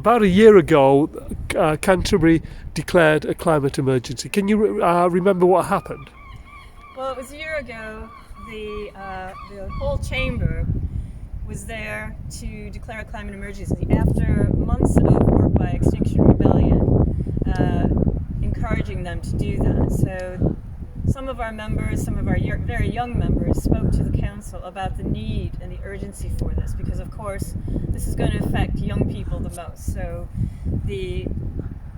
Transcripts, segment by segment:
About a year ago, Canterbury declared a climate emergency. Can you remember what happened? Well, it was a year ago. The whole chamber was there to declare a climate emergency after months of work by Extinction Rebellion, encouraging them to do that. So some of our members, some of our very young members, spoke to the council about the need and the urgency for this, because of course this is going to affect young people the most. So the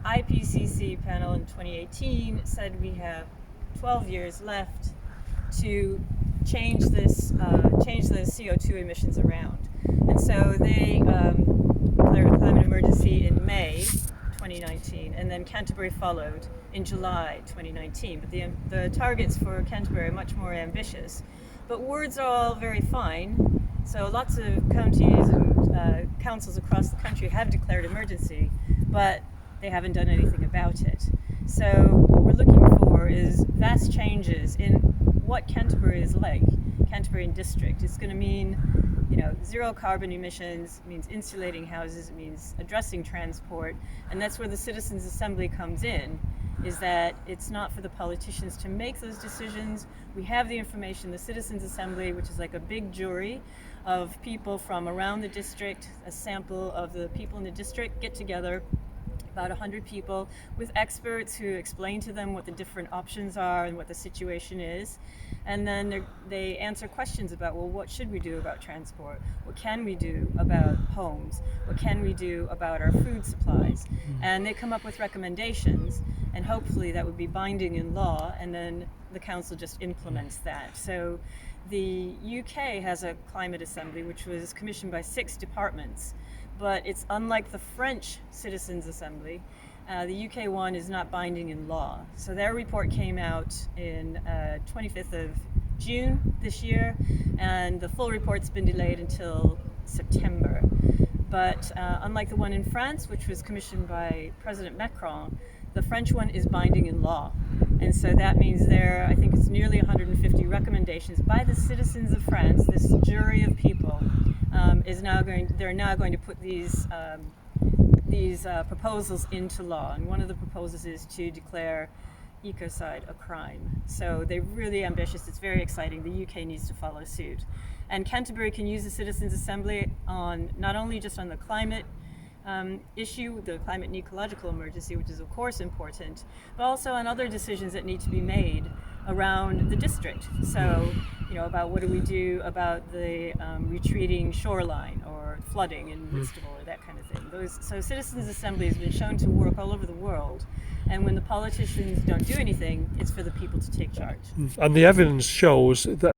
IPCC panel in 2018 said we have 12 years left to change the CO2 emissions around. And so they declared a climate emergency in May 2019, and then Canterbury followed in July 2019. But the targets for Canterbury are much more ambitious. But words are all very fine. So lots of counties and councils across the country have declared emergency, but they haven't done anything about it. So what we're looking for is vast changes in what Canterbury is like, Canterbury and district. It's going to mean, zero carbon emissions, it means insulating houses, it means addressing transport, and that's where the Citizens' Assembly comes in, is that it's not for the politicians to make those decisions. We have the information. The Citizens' Assembly, which is like a big jury of people from around the district, a sample of the people in the district get together, about 100 people, with experts who explain to them what the different options are and what the situation is. And then they answer questions about, well, what should we do about transport? What can we do about homes? What can we do about our food supplies? And they come up with recommendations, and hopefully that would be binding in law, and then the council just implements that. So the UK has a climate assembly, which was commissioned by 6 departments. But it's unlike the French Citizens' Assembly. The UK one is not binding in law. So their report came out in 25th of June this year, and the full report's been delayed until September. But unlike the one in France, which was commissioned by President Macron, the French one is binding in law. And so that means I think it's nearly 150 recommendations by the citizens of France, this jury of people, they're now going to put these proposals into law. And one of the proposals is to declare ecocide a crime. So they're really ambitious. It's very exciting. The UK needs to follow suit. And Canterbury can use the Citizens' Assembly on not only just on the climate issue, the climate and ecological emergency, which is of course important, but also on other decisions that need to be made around the district. So, about what do we do about the retreating shoreline or flooding in Whitstable or that kind of thing. So Citizens' Assembly has been shown to work all over the world. And when the politicians don't do anything, it's for the people to take charge. And the evidence shows that